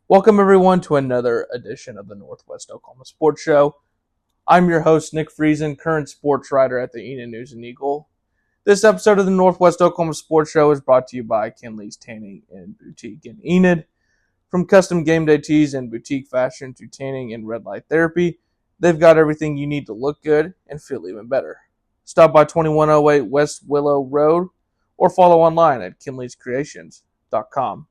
Welcome, everyone, to another edition of the Northwest Oklahoma Sports Show. I'm your host, Nick Friesen, current sports writer at the Enid News and Eagle. This episode of the Northwest Oklahoma Sports Show is brought to you by Kinley's Tanning and Boutique in Enid. From custom game day tees and boutique fashion to tanning and red light therapy, they've got everything you need to look good and feel even better. Stop by 2108 West Willow Road or follow online at kinleyscreations.com.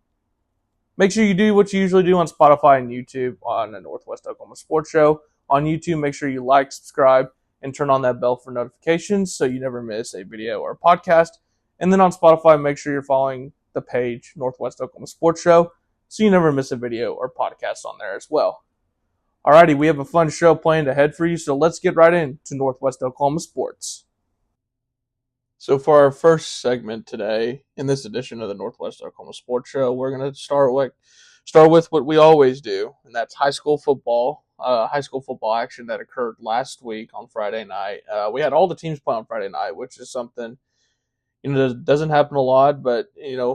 Make sure you do what you usually do on Spotify and YouTube on the Northwest Oklahoma Sports Show. On YouTube, make sure you like, subscribe, and turn on that bell for notifications so you never miss a video or a podcast. And then on Spotify, make sure you're following the page Northwest Oklahoma Sports Show so you never miss a video or podcast on there as well. Alrighty, we have a fun show planned ahead for you, so let's get right into Northwest Oklahoma Sports. So for our first segment today, in this edition of the Northwest Oklahoma Sports Show, we're going to start with what we always do, and that's high school football action that occurred last week on Friday night. We had all the teams play on Friday night, which is something, that doesn't happen a lot, but,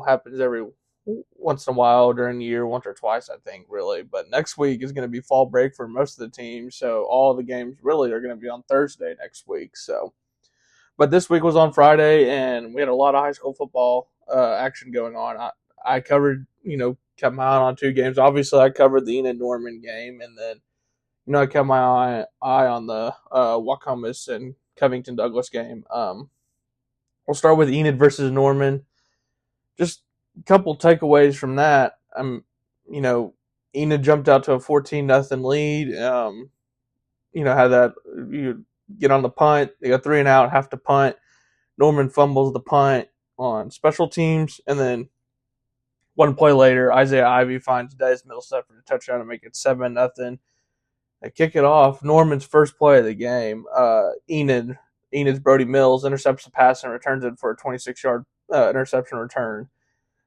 happens every once in a while during the year, once or twice, I think, really. But next week is going to be fall break for most of the teams, so all the games really are going to be on Thursday next week, But this week was on Friday, and we had a lot of high school football action going on. I covered, kept my eye on two games. Obviously, I covered the Enid Norman game, and then, I kept my eye on the Waukomis and Covington Douglas game. We'll start with Enid versus Norman. Just a couple takeaways from that. Enid jumped out to a 14-0 lead. Had that get on the punt. They got 3 and out, have to punt. Norman fumbles the punt on special teams, and then one play later, Isaiah Ivy finds Des Middlestep for a touchdown to make it 7-0. They kick it off. Norman's first play of the game. Enid's Brody Mills intercepts the pass and returns it for a 26-yard interception return.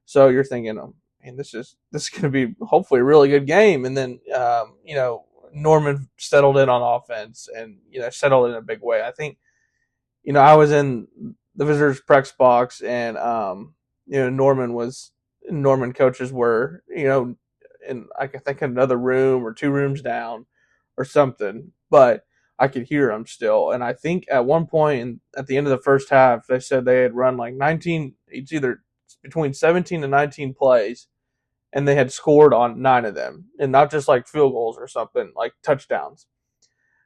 So you're thinking, this is going to be hopefully a really good game. And then, Norman settled in on offense and, settled in a big way. I think, I was in the visitors' press box and, Norman coaches were, in I think another room or 2 rooms down or something, but I could hear them still. And I think at one point at the end of the first half, they said they had run like 19, it's either between 17 and 19 plays, and they had scored on 9 of them, and not just like field goals or something, like touchdowns.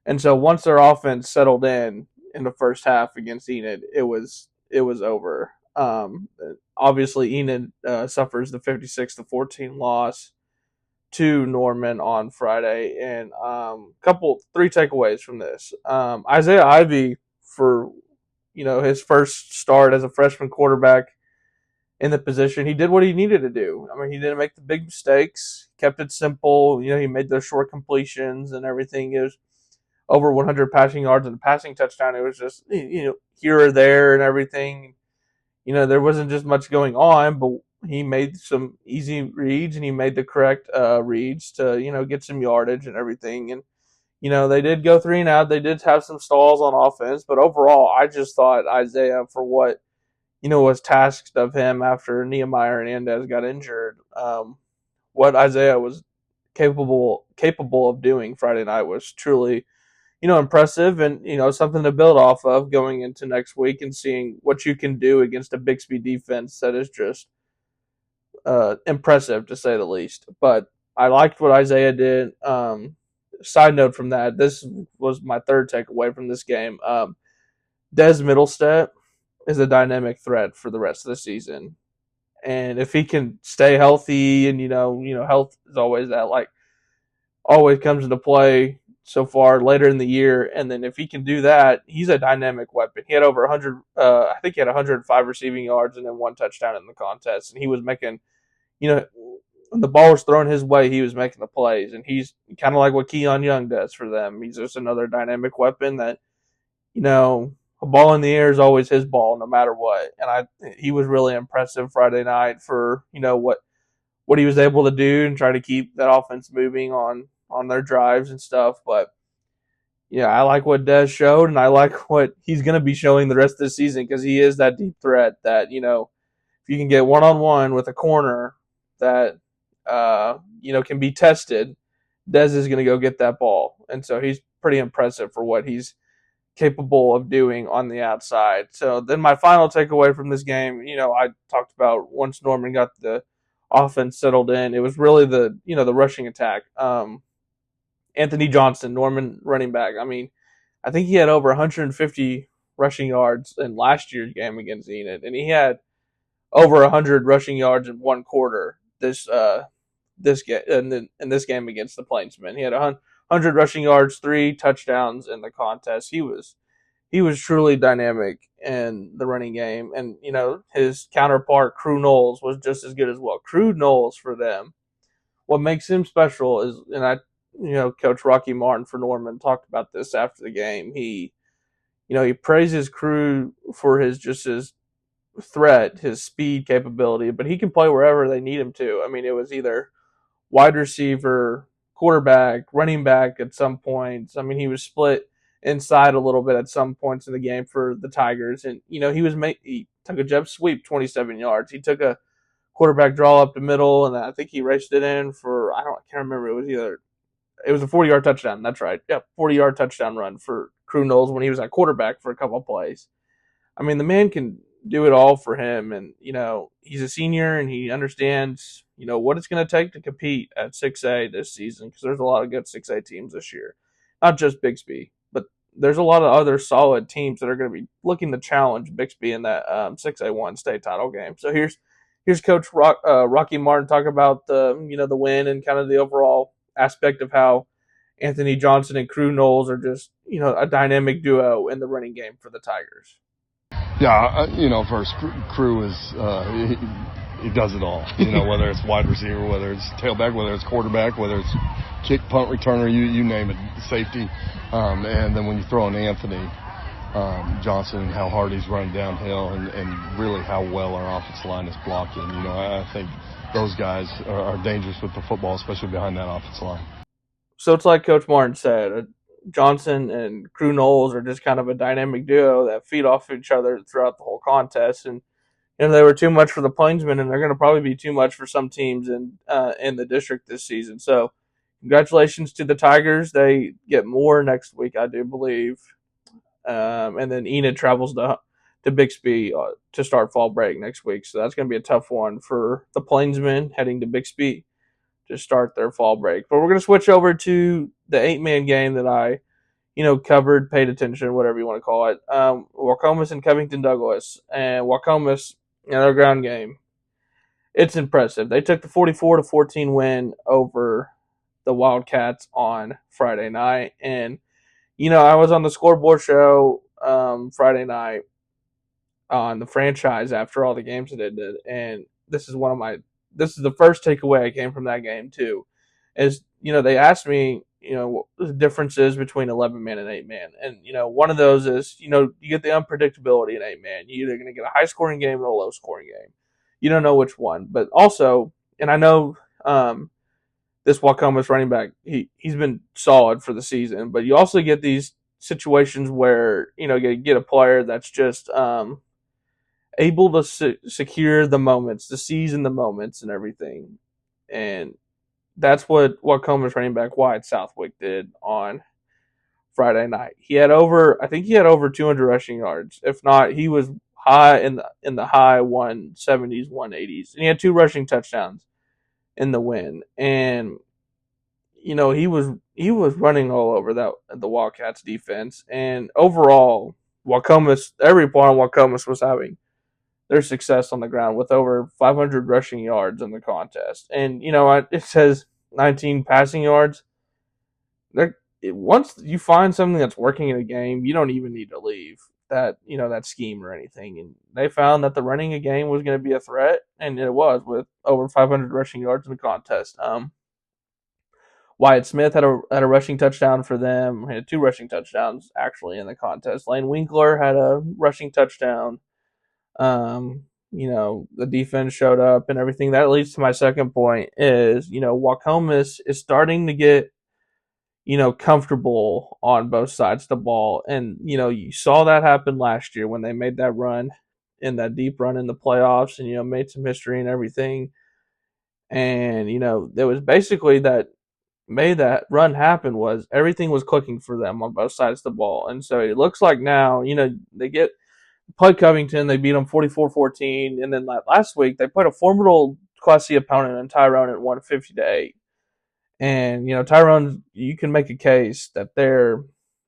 And so once their offense settled in the first half against Enid, it was over. Obviously, Enid suffers the 56-14 loss to Norman on Friday, and 3 takeaways from this. Isaiah Ivy, for his first start as a freshman quarterback in the position, he did what he needed to do. I mean, he didn't make the big mistakes, kept it simple. He made those short completions and everything. It was over 100 passing yards and a passing touchdown. It was just, here or there and everything. There wasn't just much going on, but he made some easy reads and he made the correct reads to, get some yardage and everything. And, they did go 3 and out. They did have some stalls on offense, but overall, I just thought Isaiah, for what, was tasked of him after Nehemiah Hernandez got injured, what Isaiah was capable of doing Friday night was truly, impressive and, something to build off of going into next week and seeing what you can do against a Bixby defense that is just impressive, to say the least. But I liked what Isaiah did. Side note from that, this was my third takeaway from this game. Des Middlestep is a dynamic threat for the rest of the season. And if he can stay healthy, and health is always that, always comes into play so far later in the year. And then if he can do that, he's a dynamic weapon. He had over 100, I think he had 105 receiving yards and then 1 touchdown in the contest. And he was making, when the ball was thrown his way, he was making the plays. And he's kind of like what Keon Young does for them. He's just another dynamic weapon that, a ball in the air is always his ball, no matter what. And he was really impressive Friday night for, what he was able to do and try to keep that offense moving on their drives and stuff. But, I like what Des showed, and I like what he's going to be showing the rest of the season, because he is that deep threat that, if you can get one-on-one with a corner that can be tested, Dez is going to go get that ball. And so he's pretty impressive for what he's capable of doing on the outside. So then my final takeaway from this game, I talked about once Norman got the offense settled in, it was really the rushing attack. Anthony Johnson, Norman running back. I mean, I think he had over 150 rushing yards in last year's game against Enid, and he had over 100 rushing yards in one quarter this game in this game against the Plainsmen. He had 100 rushing yards, 3 touchdowns in the contest. He was truly dynamic in the running game, and his counterpart Crew Knowles was just as good as well. Crew Knowles for them. What makes him special is, and Coach Rocky Martin for Norman talked about this after the game. He praises Crew for his threat, his speed capability, but he can play wherever they need him to. I mean, it was either wide receiver, quarterback, running back at some points. I mean, he was split inside a little bit at some points in the game for the Tigers, and he took a jet sweep 27 yards. He took a quarterback draw up the middle, and I think he raced it in for I can't remember. It was a 40-yard touchdown. That's right. Yeah, 40-yard touchdown run for Crew Knowles when he was at quarterback for a couple of plays. I mean, the man can do it all for him, and he's a senior and he understands what it's going to take to compete at 6A this season, because there's a lot of good 6A teams this year, not just Bixby, but there's a lot of other solid teams that are going to be looking to challenge Bixby in that 6A1 state title game. So here's Coach Rocky Martin talk about the win and kind of the overall aspect of how Anthony Johnson and Crew Knowles are just a dynamic duo in the running game for the Tigers. Yeah, first Crew is he does it all. Whether it's wide receiver, whether it's tailback, whether it's quarterback, whether it's kick, punt returner, you name it, safety. And then when you throw in Anthony Johnson and how hard he's running downhill, and really how well our offensive line is blocking, I think those guys are dangerous with the football, especially behind that offensive line. So it's like Coach Martin said, Johnson and Crew Knowles are just kind of a dynamic duo that feed off each other throughout the whole contest. And they were too much for the Plainsmen, and they're going to probably be too much for some teams in the district this season. So congratulations to the Tigers. They get more next week, I do believe. And then Enid travels to Bixby to start fall break next week. So that's going to be a tough one for the Plainsmen heading to Bixby to start their fall break. But we're going to switch over to the 8-man game that I, covered, paid attention, whatever you want to call it. Waukomis and Covington Douglas. And Waukomis, their ground game, it's impressive. They took the 44-14 win over the Wildcats on Friday night. And, I was on the scoreboard show Friday night on the franchise after all the games that it did. And this is the first takeaway I came from that game too, is, they asked me, the differences between 11-man and 8-man. And, one of those is, you get the unpredictability in 8-man. You're either going to get a high-scoring game or a low-scoring game. You don't know which one. But also, and I know this Waukomis running back, he's been solid for the season, but you also get these situations where, you get a player that's just able to secure the moments, to seize the moments and everything. And that's what Waukomis running back Wyatt Southwick did on Friday night. I think he had over 200 rushing yards. If not, he was high in the high 170s, 180s. And he had 2 rushing touchdowns in the win. And he was running all over the Wildcats defense. And overall, every part of Waukomis was having their success on the ground with over 500 rushing yards in the contest. And, it says 19 passing yards. Once you find something that's working in a game, you don't even need to leave that scheme or anything. And they found that the running a game was going to be a threat, and it was, with over 500 rushing yards in the contest. Wyatt Smith had a rushing touchdown for them. He had 2 rushing touchdowns actually in the contest. Lane Winkler had a rushing touchdown. The defense showed up and everything. That leads to my second point is, Waukomis is starting to get, comfortable on both sides of the ball. And, you saw that happen last year when they made that run, in that deep run in the playoffs, and, made some history and everything. And, there was basically that made that run happen was everything was clicking for them on both sides of the ball. And so it looks like now, they played Covington, they beat them 44-14. And then last week, they played a formidable Class C opponent in Tyrone and won 50-8. And, Tyrone, you can make a case that they're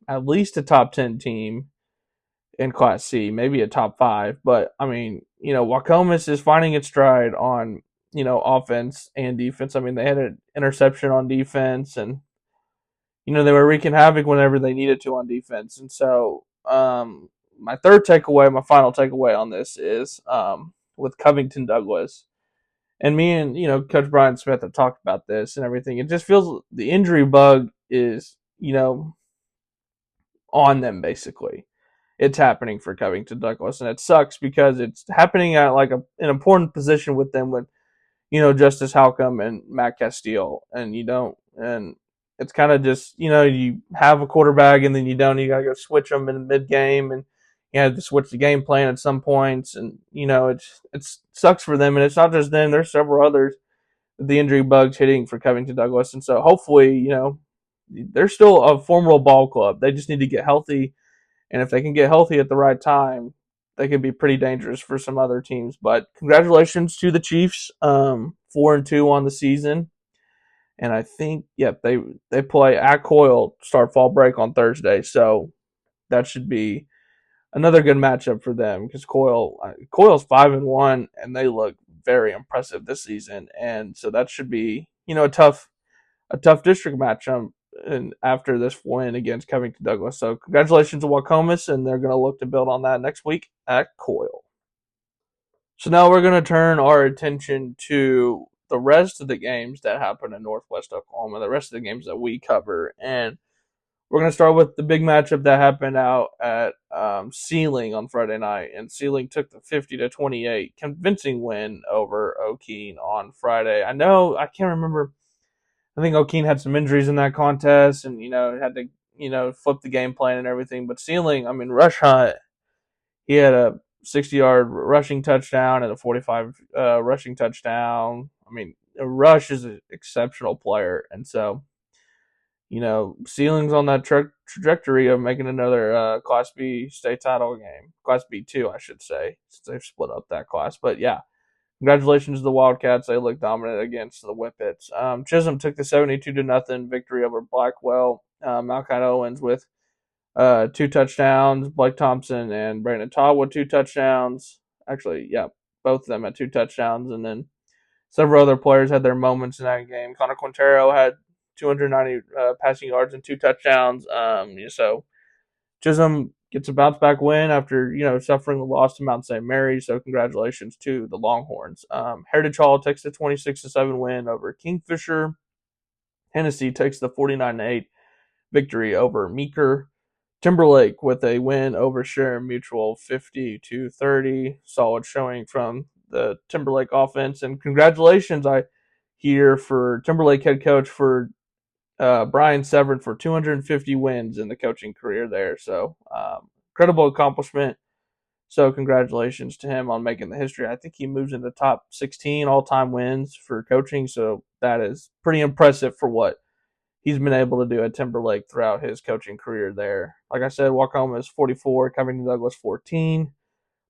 at least a top 10 team in Class C, maybe a top 5. But, Waukomis is finding its stride on, offense and defense. I mean, they had an interception on defense, and, they were wreaking havoc whenever they needed to on defense. And so, my final takeaway on this is with Covington Douglas. And me and, Coach Brian Smith have talked about this and everything. It just feels the injury bug is, on them basically. It's happening for Covington Douglas, and it sucks because it's happening at like an important position with them with, Justice Halcomb and Matt Castile, and it's kind of just, you have a quarterback and then you don't, you got to go switch them in mid game, and you have to switch the game plan at some points, and, it sucks for them, and it's not just them, there's several others, the injury bugs hitting for Covington Douglas, and so hopefully, they're still a formidable ball club. They just need to get healthy. And if they can get healthy at the right time, they could be pretty dangerous for some other teams. But congratulations to the Chiefs, 4-2 on the season. And I think, they play at Coyle start fall break on Thursday. So that should be another good matchup for them because Coyle's 5-1, and they look very impressive this season. And so that should be, a tough district matchup and after this win against Covington Douglas. So congratulations to Waukomis, and they're going to look to build on that next week at Coyle. So now we're going to turn our attention to the rest of the games that happen in Northwest Oklahoma, the rest of the games that we cover. And we're going to start with the big matchup that happened out at Sealing on Friday night. And Sealing took the 50-28 convincing win over O'Keene on Friday. I can't remember. I think O'Keene had some injuries in that contest and, had to, flip the game plan and everything. But Sealing, Rush Hunt, he had a 60-yard rushing touchdown and a 45 rushing touchdown. Rush is an exceptional player. And so, Sealing's on that trajectory of making another Class B state title game. Class B2, I should say, since they've split up that class. But, yeah. Congratulations to the Wildcats. They looked dominant against the Whippets. Chisholm took the 72-0 victory over Blackwell. Malchi Owens with 2 touchdowns. Blake Thompson and Brandon Todd with 2 touchdowns. Actually, both of them had 2 touchdowns. And then several other players had their moments in that game. Connor Quintero had 290 passing yards and 2 touchdowns. So Chisholm gets a bounce back win after, suffering the loss to Mount St. Mary. So congratulations to the Longhorns. Heritage Hall takes the 26-7 win over Kingfisher. Hennessy takes the 49-8 victory over Meeker. Timberlake with a win over Sharon Mutual, 50-30. Solid showing from the Timberlake offense. And congratulations, I hear, for Timberlake head coach for Brian Severn for 250 wins in the coaching career there. So, incredible accomplishment. So, congratulations to him on making the history. I think he moves into top 16 all-time wins for coaching. So, that is pretty impressive for what he's been able to do at Timberlake throughout his coaching career there. Like I said, Waukomis 44, Covington Douglas 14.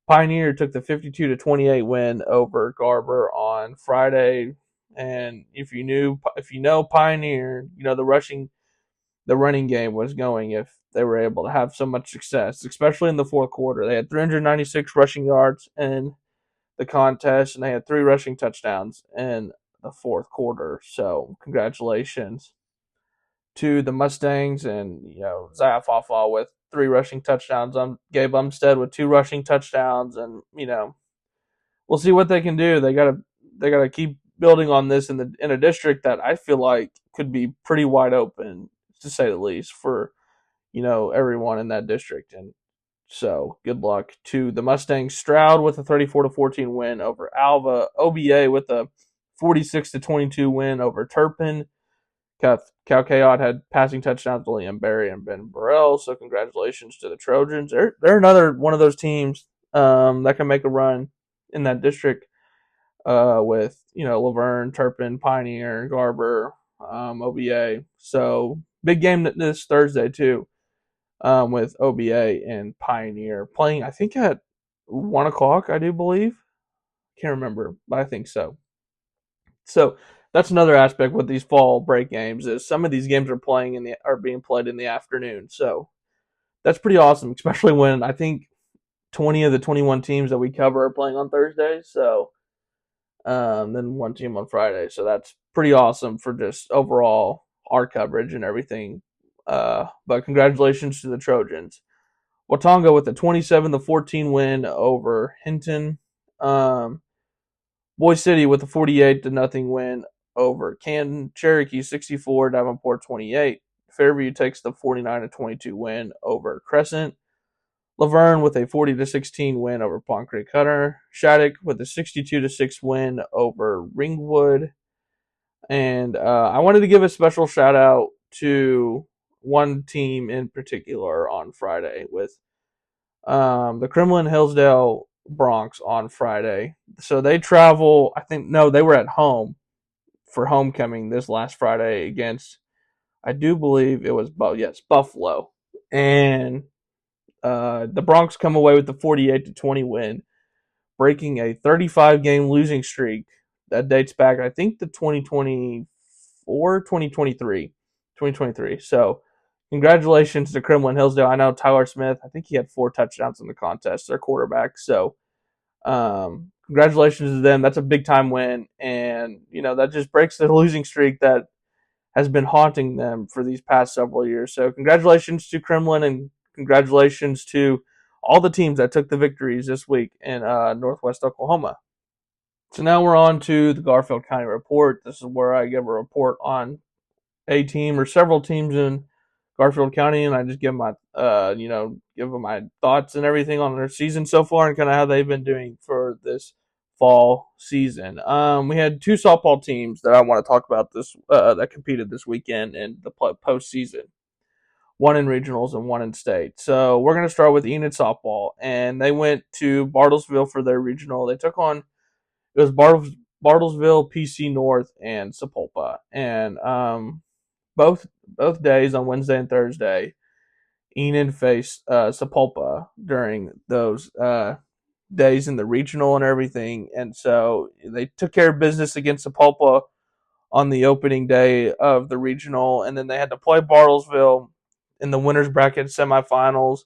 Pioneer took the 52-28 win over Garber on Friday. And if you know Pioneer, the running game was going if they were able to have so much success, especially in the fourth quarter. They had 396 rushing yards in the contest, and they had 3 rushing touchdowns in the fourth quarter. So congratulations to the Mustangs and, Zaya Fafa with 3 rushing touchdowns. Gabe Umstead with 2 rushing touchdowns, and, we'll see what they can do. They gotta keep building on this in a district that I feel like could be pretty wide open, to say the least, for everyone in that district. And so good luck to the Mustangs. Stroud with a 34-14 win over Alva. OBA with a 46-22 win over Turpin. Cal Chaot had passing touchdowns to Liam Berry and Ben Burrell. So congratulations to the Trojans. They're another one of those teams that can make a run in that district. with Laverne, Turpin, Pioneer, Garber, OBA. So big game this Thursday too, with OBA and Pioneer playing. I think at 1 o'clock. I do believe. Can't remember, but I think so. So that's another aspect with these fall break games is some of these games are being played in the afternoon. So that's pretty awesome, especially when I think 20 of the 21 teams that we cover are playing on Thursdays. So then one team on Friday. So that's pretty awesome for just overall our coverage and everything. But congratulations to the Trojans. Watonga with a 27-14 win over Hinton. Boise City with a 48-0 win over Canton. Cherokee 64, Davenport 28. Fairview takes the 49-22 win over Crescent. Laverne with a 40-16 win over Pond Creek Cutter. Shattuck with a 62-6 win over Ringwood. And I wanted to give a special shout out to one team in particular on Friday with the Kremlin Hillsdale Bronx on Friday. So they travel, they were at home for homecoming this last Friday against, I do believe it was, Buffalo. And the Bronx come away with the 48-20 win, breaking a 35-game losing streak that dates back, I think, to 2023. So congratulations to Kremlin Hillsdale. I know Tyler Smith, I think he had 4 touchdowns in the contest, their quarterback. So congratulations to them. That's a big time win. And, that just breaks the losing streak that has been haunting them for these past several years. So congratulations to Kremlin and congratulations to all the teams that took the victories this week in Northwest Oklahoma. So now we're on to the Garfield County Report. This is where I give a report on a team or several teams in Garfield County, and I just give my, give them my thoughts and everything on their season so far and kind of how they've been doing for this fall season. We had 2 softball teams that I want to talk about this that competed this weekend in the postseason. One in regionals and one in state. So we're going to start with Enid softball, and they went to Bartlesville for their regional. They took on it was Bartlesville, PC North, and Sapulpa, and both days on Wednesday and Thursday, Enid faced Sapulpa during those days in the regional and everything, and so they took care of business against Sapulpa on the opening day of the regional, and then they had to play Bartlesville in the winners bracket semifinals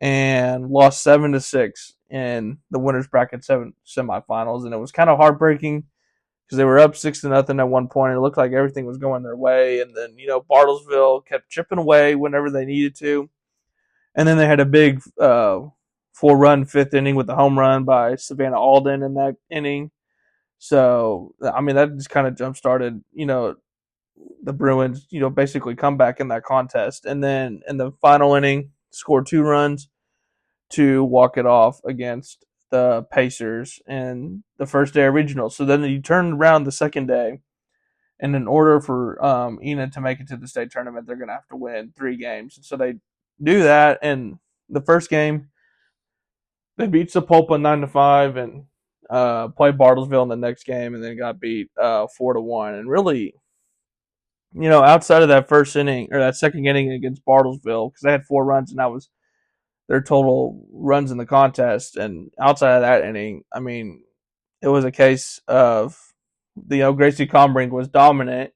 and lost 7-6 in the winners bracket semifinals, and it was kind of heartbreaking because they were up 6-0 at one point. It looked like everything was going their way, and then Bartlesville kept chipping away whenever they needed to, and then they had a big 4-run 5th inning with a home run by Savannah Alden in that inning. So that just kind of jump started the Bruins basically come back in that contest, and then in the final inning scored 2 runs to walk it off against the Pacers in the first day of regional. So then you turn around the second day, and in order for Enid to make it to the state tournament, they're going to have to win 3 games. And so they do that. And the first game, they beat Sapulpa 9-5 and played Bartlesville in the next game, and then got beat 4-1. And really, outside of that first inning or that second inning against Bartlesville, because they had 4 runs and that was their total runs in the contest. And outside of that inning, it was a case of Gracie Combrink was dominant,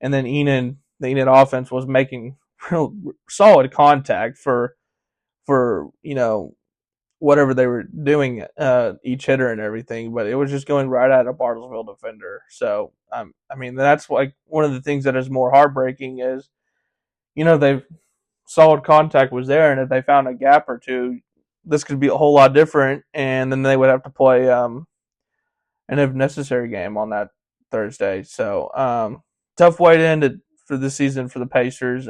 and then the Enid offense was making real solid contact for whatever they were doing, each hitter and everything, but it was just going right at a Bartlesville defender. So that's like one of the things that is more heartbreaking is they've solid contact was there, and if they found a gap or two, this could be a whole lot different, and then they would have to play an if necessary game on that Thursday. So tough way to end it for this season for the Pacers.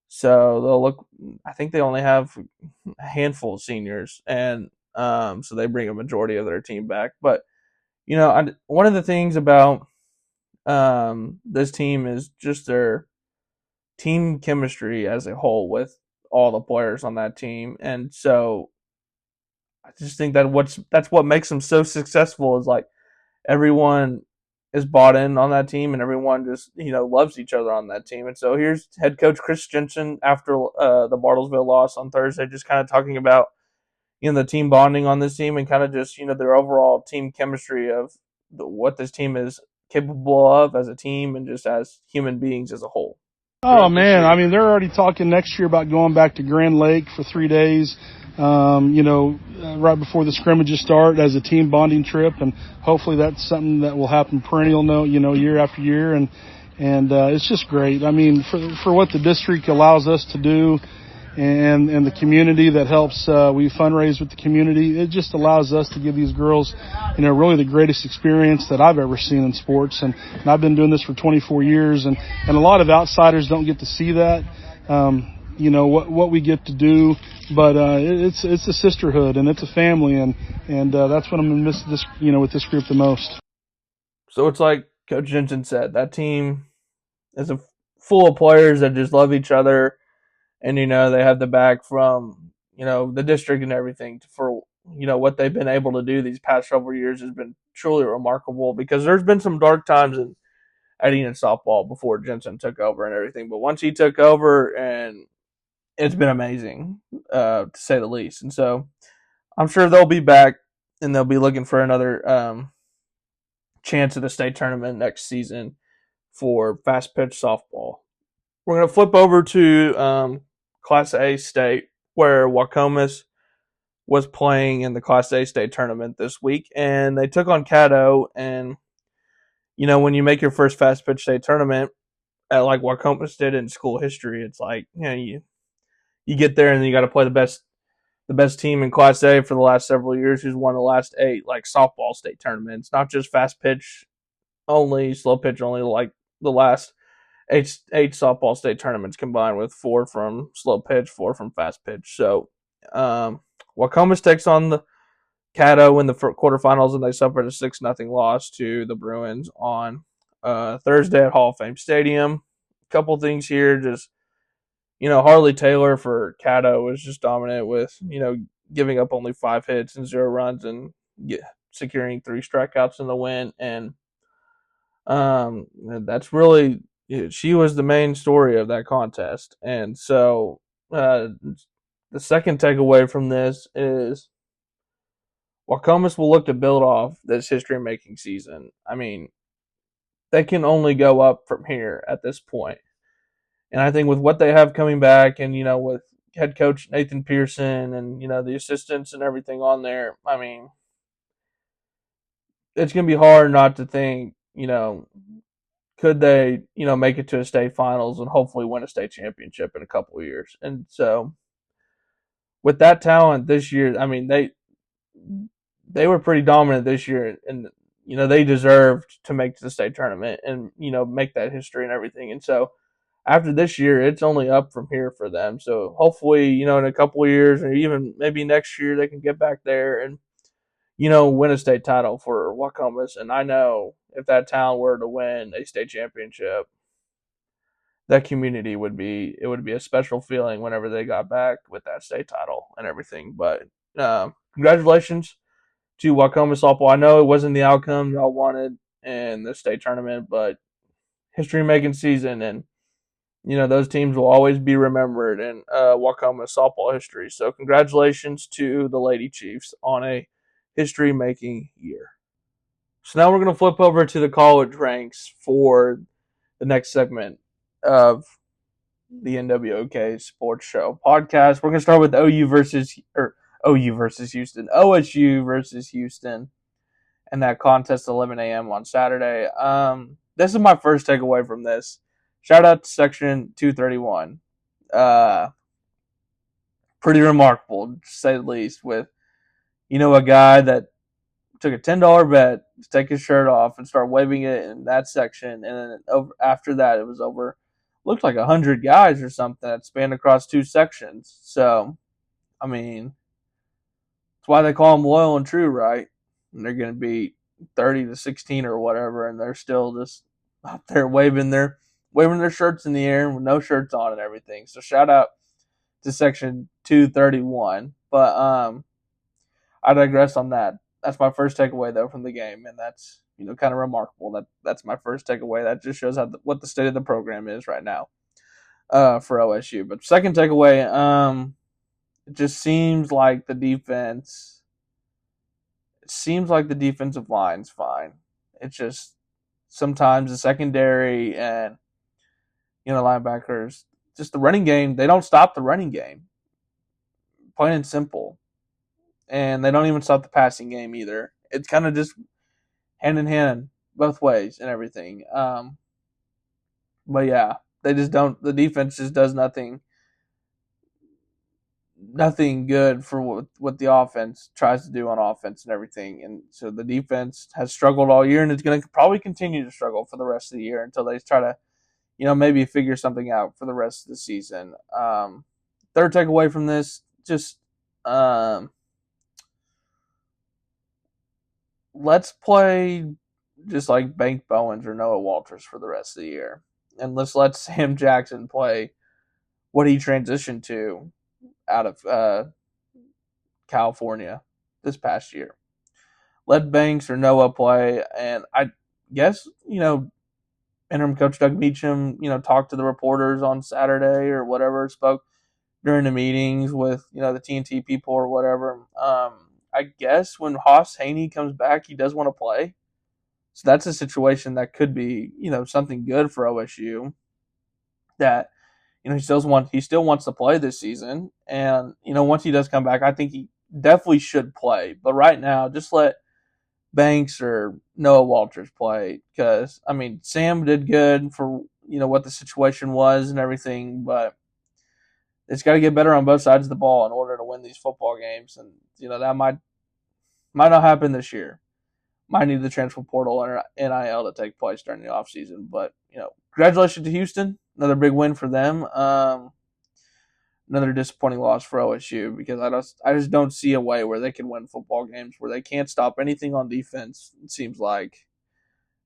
So they'll look. I think they only have a handful of seniors, and so they bring a majority of their team back. But one of the things about this team is just their team chemistry as a whole with all the players on that team. And so I just think that's what makes them so successful is like everyone is bought in on that team and everyone just loves each other on that team. And so here's head coach Chris Jensen after the Bartlesville loss on Thursday, just kind of talking about the team bonding on this team and kind of just their overall team chemistry of what this team is capable of as a team and just as human beings as a whole. Oh man, I mean they're already talking next year about going back to Grand Lake for 3 days. Right before the scrimmages start as a team bonding trip, and hopefully that's something that will happen perennial, year after year, and it's just great. I mean, for what the district allows us to do, and the community that helps, we fundraise with the community. It just allows us to give these girls, really the greatest experience that I've ever seen in sports, and I've been doing this for 24 years, and a lot of outsiders don't get to see that. What we get to do, but it's a sisterhood and it's a family, and that's what I'm gonna miss this with this group the most. So it's like Coach Jensen said, that team is full of players that just love each other, and they have the back from the district and everything for what they've been able to do these past several years has been truly remarkable, because there's been some dark times at Enid softball before Jensen took over and everything, but once he took over, and it's been amazing, to say the least. And so I'm sure they'll be back, and they'll be looking for another chance at the state tournament next season for fast pitch softball. We're going to flip over to Class A state, where Waukomis was playing in the Class A state tournament this week, and they took on Caddo. And when you make your first fast pitch state tournament, like Waukomis did in school history, it's like you get there and you got to play the best team in Class A for the last several years, who's won the last 8 like softball state tournaments, not just fast pitch only, slow pitch only, like the last eight softball state tournaments combined, with 4 from slow pitch, 4 from fast pitch. So Waukomis takes on the Caddo in the quarterfinals, and they suffered a 6-0 loss to the Bruins on Thursday at Hall of Fame Stadium. A couple things here, just Harley Taylor for Caddo was just dominant with, giving up only 5 hits and 0 runs and securing 3 strikeouts in the win. And that's really, she was the main story of that contest. And so the second takeaway from this is Waukomis will look to build off this history-making season. I mean, they can only go up from here at this point. And I think with what they have coming back, and with head coach Nathan Pearson and the assistants and everything on there, I mean, it's going to be hard not to think, could they, make it to a state finals and hopefully win a state championship in a couple of years. And so with that talent this year, I mean, they were pretty dominant this year, and they deserved to make the state tournament and make that history and everything. And so after this year, it's only up from here for them. So hopefully, in a couple of years, or even maybe next year, they can get back there and, win a state title for Waukomis. And I know if that town were to win a state championship, that community would be a special feeling whenever they got back with that state title and everything. But congratulations to Waukomis softball. I know it wasn't the outcome y'all wanted in the state tournament, but history-making season, and those teams will always be remembered in Waukomis softball history. So congratulations to the Lady Chiefs on a history-making year. So now we're going to flip over to the college ranks for the next segment of the NWOK Sports Show podcast. We're going to start with OU versus Houston, OSU versus Houston, and that contest at 11 a.m. on Saturday. This is my first takeaway from this. Shout out to Section 231. Pretty remarkable, to say the least, with, a guy that took a $10 bet to take his shirt off and start waving it in that section. And then after that, it was over, looked like 100 guys or something that spanned across 2 sections. So, I mean, that's why they call them loyal and true, right? And they're going to be 30-16 or whatever, and they're still just out there waving their shirts in the air with no shirts on and everything. So shout out to Section 231. But I digress on that. That's my first takeaway though from the game, and that's kind of remarkable. That's my first takeaway. That just shows what the state of the program is right now for OSU. But second takeaway, it just seems like the defense. It seems like the defensive line's fine. It's just sometimes the secondary and linebackers, just the running game. They don't stop the running game, plain and simple, and they don't even stop the passing game either. It's kind of just hand in hand both ways and everything. But yeah, they just don't. The defense just does nothing good for what the offense tries to do on offense and everything. And so the defense has struggled all year, and it's going to probably continue to struggle for the rest of the year until they try to, maybe figure something out for the rest of the season. Third takeaway from this, just let's play just like Bank Bowens or Noah Walters for the rest of the year. And let's let Sam Jackson play what he transitioned to out of California this past year. Let Banks or Noah play, and I guess interim coach Doug Meacham talked to the reporters on Saturday or whatever, spoke during the meetings with the TNT people or whatever. I guess when Haas Haney comes back, he does want to play, so that's a situation that could be something good for OSU. That he still wants to play this season, and once he does come back, I think he definitely should play. But right now, just let Banks or Noah Walters play, because Sam did good for what the situation was and everything, but it's got to get better on both sides of the ball in order to win these football games, and that might not happen this year. Might need the transfer portal or NIL to take place during the offseason. But congratulations to Houston, another big win for them. Another disappointing loss for OSU, because I just don't see a way where they can win football games where they can't stop anything on defense, it seems like.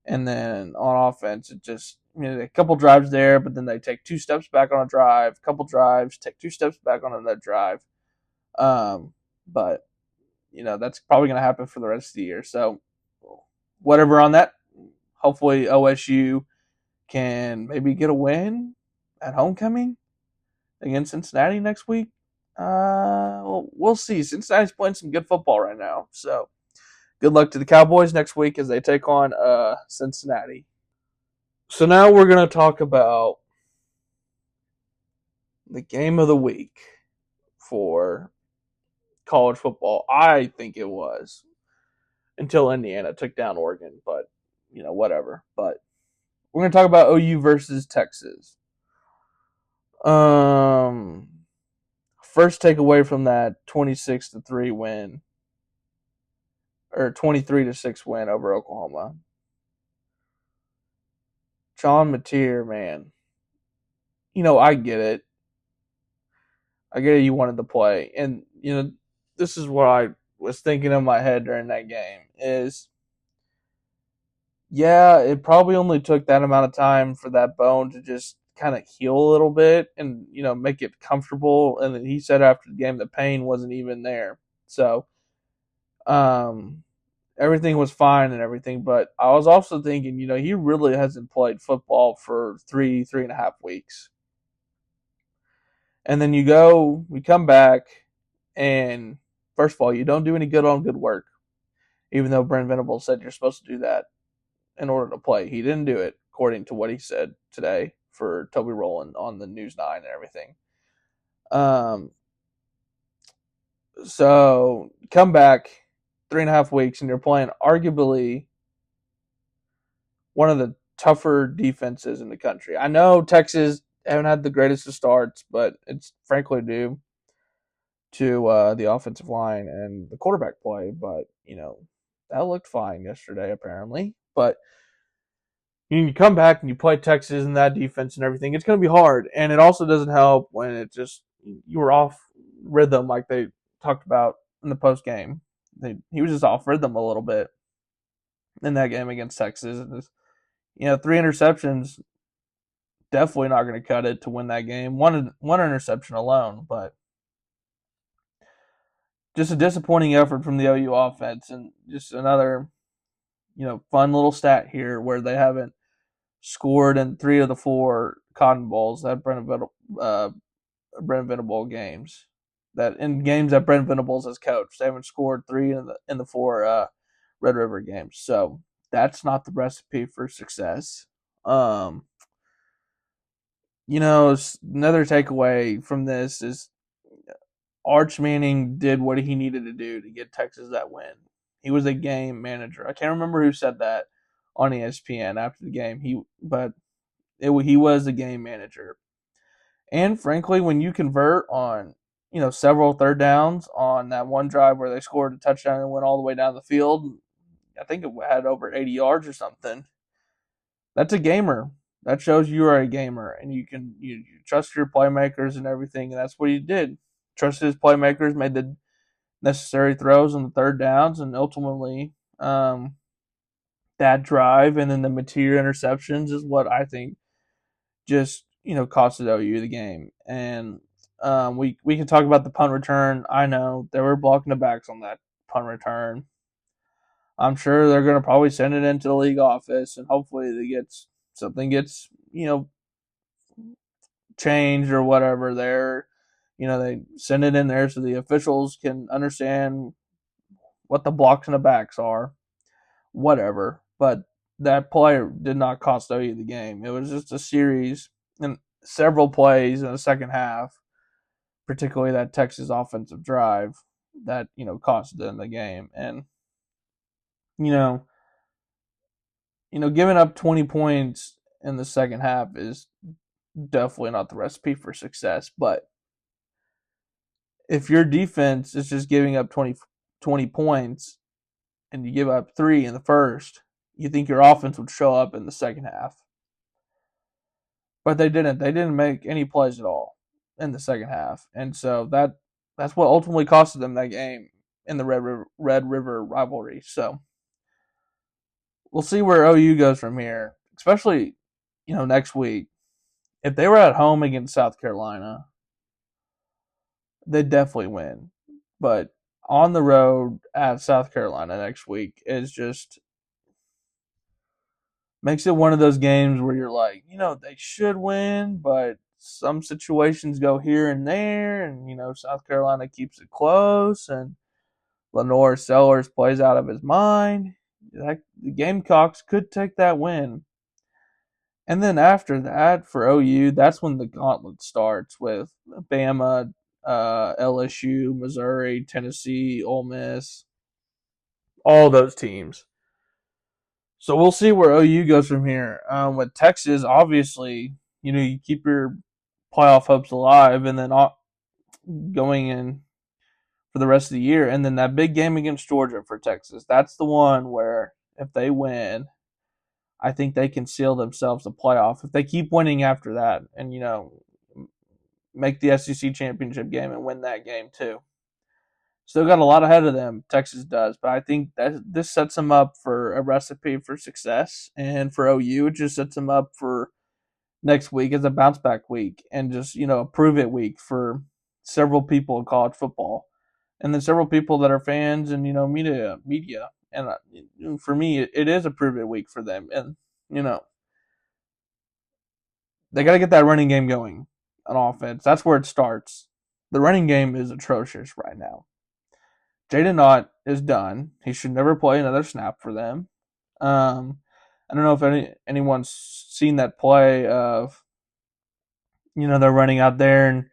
And then on offense, it just a couple drives there, but then they take 2 steps back on a drive, a couple drives, take 2 steps back on another drive. But that's probably going to happen for the rest of the year. So whatever on that. Hopefully OSU can maybe get a win at homecoming against Cincinnati next week. We'll see. Cincinnati's playing some good football right now. So good luck to the Cowboys next week as they take on Cincinnati. So now we're going to talk about the game of the week for college football. I think it was, until Indiana took down Oregon, but whatever. But we're going to talk about OU versus Texas. First takeaway from that 26-3 win, or 23-6 win over Oklahoma. John Mateer, man. I get it. I get it, you wanted to play. And, this is what I was thinking in my head during that game is, yeah, it probably only took that amount of time for that bone to just kind of heal a little bit and, make it comfortable. And then he said after the game the pain wasn't even there. So, everything was fine and everything. But I was also thinking, he really hasn't played football for 3.5 weeks. And then we come back, and first of all, you don't do any good on good work, even though Brent Venables said you're supposed to do that in order to play. He didn't do it, according to what he said today for Toby Rowland on the News 9 and everything. So come back 3.5 weeks, and you're playing arguably one of the tougher defenses in the country. I know Texas haven't had the greatest of starts, but it's frankly due to the offensive line and the quarterback play. But, that looked fine yesterday, apparently. But you come back and you play Texas and that defense and everything, it's going to be hard. And it also doesn't help when you were off rhythm, like they talked about in the post game. He was just off rhythm a little bit in that game against Texas. And 3 interceptions, definitely not going to cut it to win that game. One interception alone, but just a disappointing effort from the OU offense, and just another, fun little stat here where they haven't scored in 3 of the 4 Cotton Bowls that Brent Venable games. That in games that Brent Venables has coached, they haven't scored 3 in the 4 Red River games. So that's not the recipe for success. Another takeaway from this is Arch Manning did what he needed to do to get Texas that win. He was a game manager. I can't remember who said that on ESPN after the game. He was a game manager. And frankly, when you convert on several third downs on that one drive where they scored a touchdown and went all the way down the field, I think it had over 80 yards or something. That's a gamer. That shows you are a gamer, and you trust your playmakers and everything. And that's what he did. Trusted his playmakers, made the necessary throws on the third downs, and ultimately that drive and then the material interceptions is what I think just costed OU the game. And we can talk about the punt return. I know they were blocking the backs on that punt return. I'm sure they're going to probably send it into the league office, and hopefully something gets changed or whatever there. They send it in there so the officials can understand what the blocks and the backs are, whatever. But that play did not cost OU the game. It was just a series and several plays in the second half, particularly that Texas offensive drive that cost them the game. And giving up 20 points in the second half is definitely not the recipe for success. But if your defense is just giving up 20 points and you give up 3 in the first, you think your offense would show up in the second half. But they didn't. They didn't make any plays at all in the second half. And so that's what ultimately costed them that game in the Red River rivalry. So we'll see where OU goes from here, especially, next week. If they were at home against South Carolina, they'd definitely win. But on the road at South Carolina next week is just makes it one of those games where you're like, they should win, but some situations go here and there, and, South Carolina keeps it close, and Lenore Sellers plays out of his mind. The Gamecocks could take that win. And then after that, for OU, that's when the gauntlet starts with Bama, LSU, Missouri, Tennessee, Ole Miss, all those teams. So we'll see where OU goes from here. With Texas, obviously, you keep your playoff hopes alive, and then going in for the rest of the year. And then that big game against Georgia for Texas, that's the one where if they win, I think they can seal themselves a playoff. If they keep winning after that and, make the SEC championship game and win that game too. Still got a lot ahead of them, Texas does, but I think that this sets them up for a recipe for success. And for OU, it just sets them up for next week as a bounce back week and just, a prove it week for several people in college football. And then several people that are fans and, media. And for me, it is a prove it week for them. And, they got to get that running game going on offense. That's where it starts. The running game is atrocious right now. Jaden Knott is done. He should never play another snap for them. I don't know if anyone's seen that play of, they're running out there and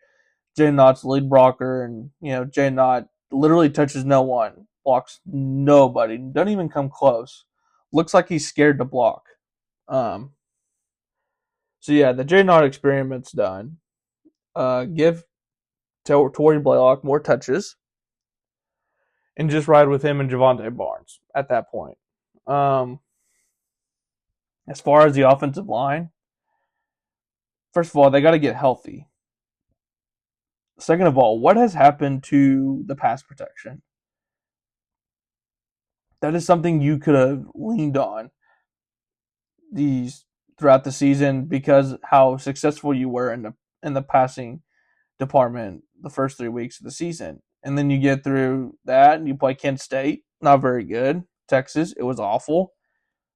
Jaden Knott's lead blocker, and, Jaden Knott literally touches no one, blocks nobody, doesn't even come close. Looks like he's scared to block. So yeah, the Jaden Knott experiment's done. Give Torrey Blaylock more touches. And just ride with him and Javonte Barnes at that point. As far as the offensive line, first of all, they got to get healthy. Second of all, what has happened to the pass protection? That is something you could have leaned on throughout the season because how successful you were in the passing department the first 3 weeks of the season. And then you get through that and you play Kent State. Not very good. Texas, it was awful.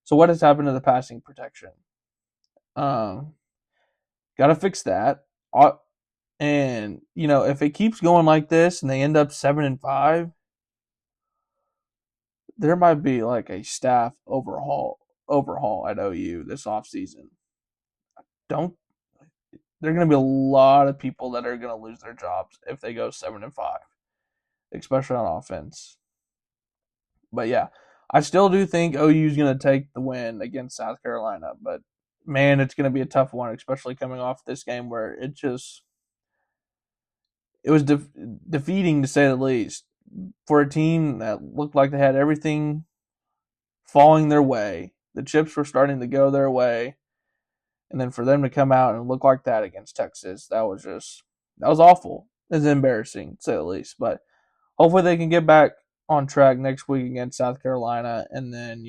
So what has happened to the passing protection? Got to fix that. And, if it keeps going like this and they end up 7-5, there might be like a staff overhaul at OU this offseason. There are going to be a lot of people that are going to lose their jobs if they go 7-5, especially on offense. But yeah, I still do think OU is going to take the win against South Carolina. But man, it's going to be a tough one, especially coming off this game where it was defeating to say the least for a team that looked like they had everything falling their way. The chips were starting to go their way. And then for them to come out and look like that against Texas, that was awful. It's embarrassing, to say the least. But hopefully they can get back on track next week against South Carolina. And then,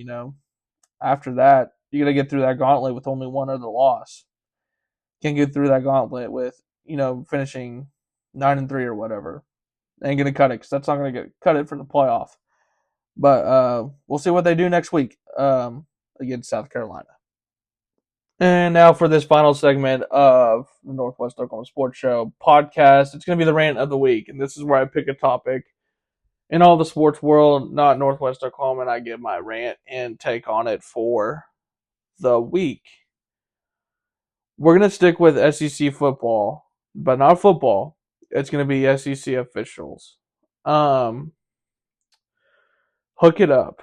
after that, you got to get through that gauntlet with only one other loss. Can't get through that gauntlet with, finishing 9-3 or whatever. Ain't going to cut it because that's not going to cut it for the playoff. But we'll see what they do next week against South Carolina. And now for this final segment of the Northwest Oklahoma Sports Show podcast, it's going to be the rant of the week. And this is where I pick a topic in all the sports world, not Northwest Oklahoma, and I give my rant and take on it for the week. We're going to stick with SEC football, but not football. It's going to be SEC officials. Hook it up.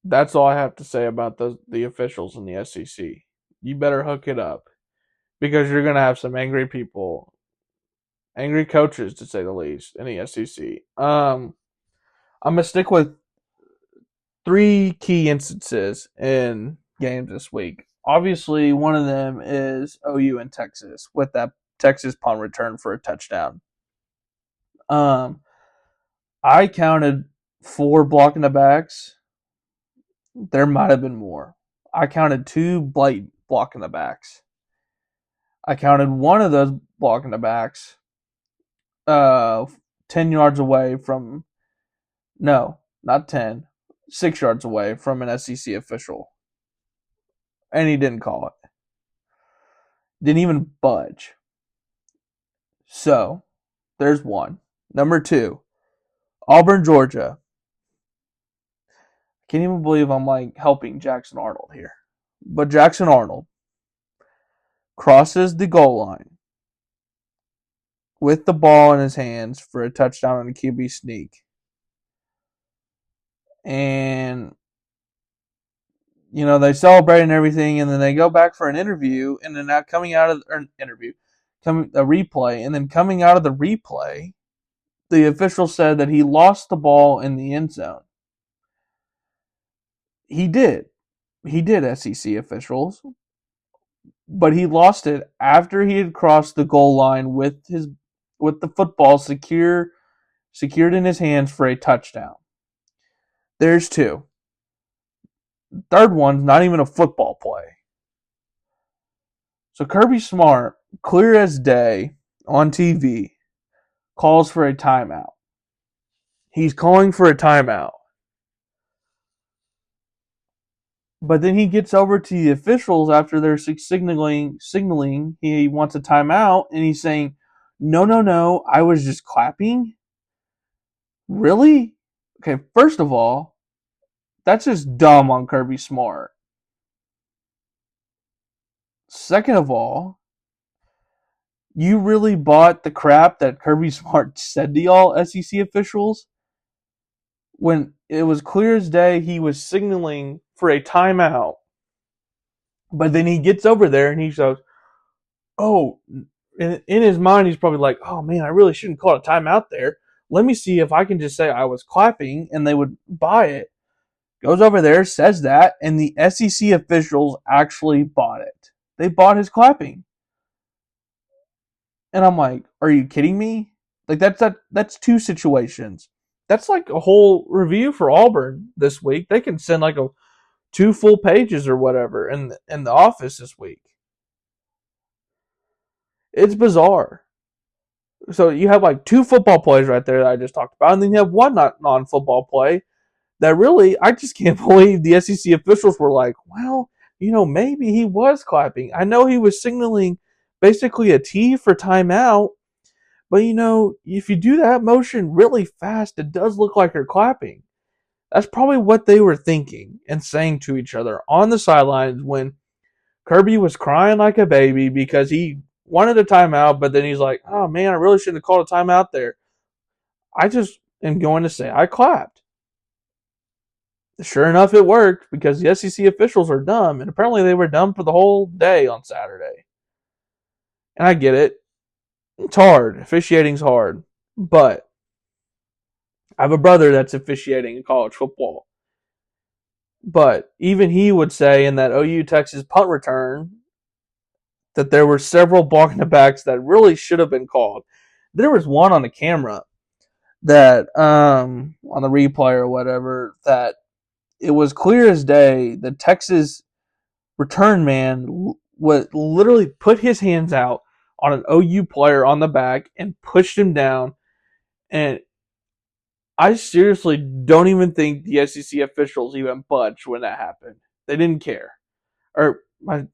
That's all I have to say about the officials in the SEC. You better hook it up because you're going to have some angry people, angry coaches to say the least, in the SEC. I'm going to stick with 3 key instances in games this week. Obviously, one of them is OU and Texas with that Texas punt return for a touchdown. I counted 4 blocking the backs. There might have been more. I counted 2 blatant blocking the backs. I counted one of those blocking the backs 10 yards away from, no, not 10, 6 yards away from an SEC official. And he didn't call it. Didn't even budge. So, there's one. Number 2, Auburn, Georgia. I can't even believe I'm helping Jackson Arnold here. But Jackson Arnold crosses the goal line with the ball in his hands for a touchdown on a QB sneak. And, they celebrate and everything, and then they go back for an interview, and then a replay, and then coming out of the replay, the official said that he lost the ball in the end zone. He did, SEC officials, but he lost it after he had crossed the goal line with the football secured in his hands for a touchdown. There's 2. Third one's not even a football play. So Kirby Smart, clear as day on TV, calls for a timeout. He's calling for a timeout. But then he gets over to the officials after they're signaling he wants a timeout, and he's saying, no, I was just clapping? Really? Okay, first of all, that's just dumb on Kirby Smart. Second of all, you really bought the crap that Kirby Smart said to y'all SEC officials? When it was clear as day he was signaling for a timeout. But then he gets over there and he goes, oh, in his mind he's probably like, oh man, I really shouldn't call it a timeout there. Let me see if I can just say I was clapping and they would buy it. Goes over there, says that, and the SEC officials actually bought it. They bought his clapping. And I'm like, are you kidding me? That's 2 situations. That's like a whole review for Auburn this week. They can send 2 full pages or whatever in the office this week. It's bizarre. So you have like two football plays right there that I just talked about, and then you have one non-football play that really I just can't believe the SEC officials were like, well, maybe he was clapping. I know he was signaling basically a T for timeout, but if you do that motion really fast, it does look like you're clapping. That's probably what they were thinking and saying to each other on the sidelines when Kirby was crying like a baby because he wanted a timeout, but then he's like, oh man, I really shouldn't have called a timeout there. I just am going to say I clapped. Sure enough, it worked because the SEC officials are dumb, and apparently they were dumb for the whole day on Saturday. And I get it. It's hard. Officiating's hard. But I have a brother that's officiating in college football. But even he would say in that OU Texas punt return that there were several blocking the backs that really should have been called. There was one on the camera that on the replay or whatever that it was clear as day the Texas return man would literally put his hands out on an OU player on the back and pushed him down. And I seriously don't even think the SEC officials even budged when that happened. They didn't care. Or I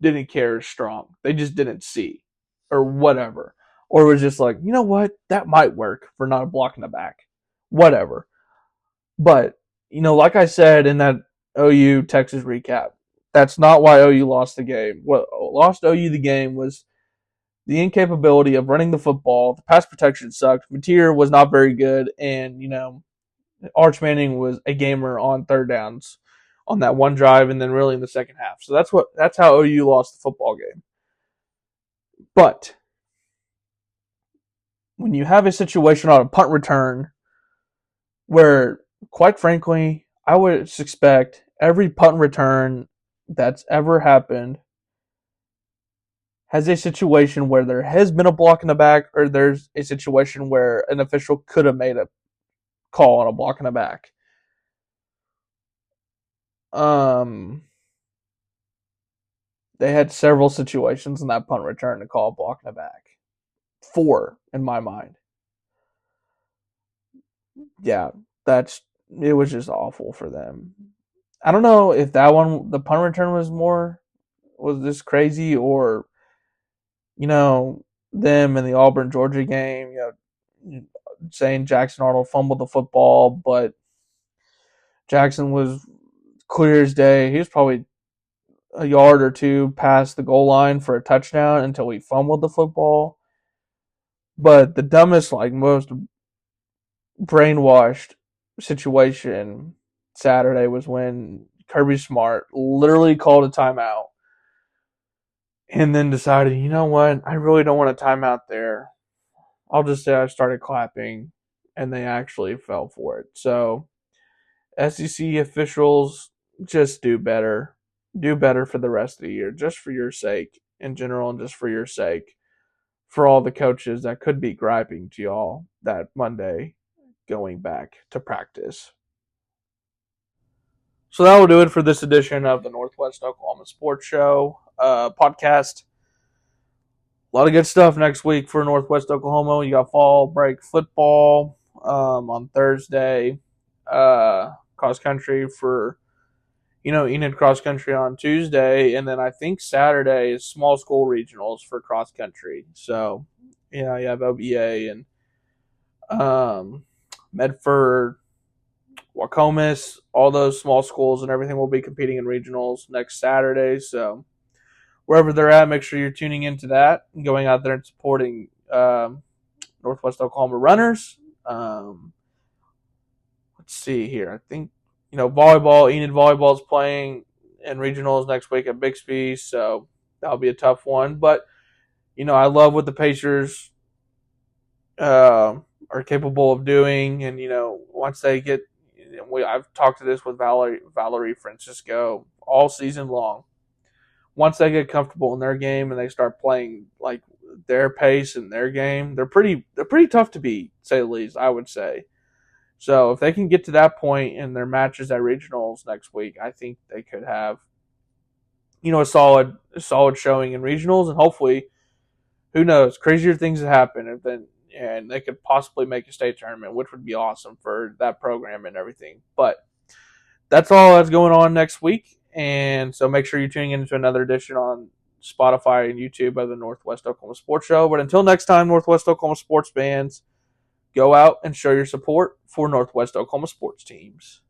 didn't care is strong. They just didn't see. Or whatever. Or it was just like, you know what? That might work for not blocking the back. Whatever. But, like I said in that OU Texas recap, that's not why OU lost the game. What lost OU the game was the incapability of running the football. The pass protection sucked. Mateer was not very good. And, Arch Manning was a gamer on third downs on that one drive and then really in the second half. So that's how OU lost the football game. But when you have a situation on a punt return where, quite frankly, I would expect every punt return that's ever happened has a situation where there has been a block in the back or there's a situation where an official could have made a call on a block in the back. They had several situations in that punt return to call a block in the back. 4 in my mind. Yeah, it was just awful for them. I don't know if that one, the punt return was this crazy or, them in the Auburn Georgia game, saying Jackson Arnold fumbled the football, but Jackson was clear as day. He was probably a yard or two past the goal line for a touchdown until he fumbled the football. But the dumbest, most brainwashed situation Saturday was when Kirby Smart literally called a timeout and then decided, you know what, I really don't want a timeout there. I'll just say I started clapping, and they actually fell for it. So, SEC officials, just do better. Do better for the rest of the year, just for your sake in general and just for your sake. For all the coaches that could be griping to y'all that Monday going back to practice. So that will do it for this edition of the Northwest Oklahoma Sports Show podcast. A lot of good stuff next week for Northwest Oklahoma. You got fall break football on Thursday. Cross country for, Enid cross country on Tuesday. And then I think Saturday is small school regionals for cross country. So, you have OBA and Medford, Waukomis, all those small schools and everything will be competing in regionals next Saturday. So wherever they're at, make sure you're tuning into that and going out there and supporting Northwest Oklahoma runners. Let's see here. I think, volleyball, Enid volleyball is playing in regionals next week at Bixby, so that'll be a tough one. But, I love what the Pacers are capable of doing. And, once they get, I've talked to this with Valerie Francisco all season long. Once they get comfortable in their game and they start playing like their pace and their game, they're pretty tough to beat, to say the least, I would say. So if they can get to that point in their matches at regionals next week, I think they could have, a solid showing in regionals, and hopefully, who knows? Crazier things have happened, and they could possibly make a state tournament, which would be awesome for that program and everything. But that's all that's going on next week, and so make sure you're tuning into another edition on Spotify and YouTube of the Northwest Oklahoma Sports Show. But until next time, Northwest Oklahoma sports fans, go out and show your support for Northwest Oklahoma sports teams.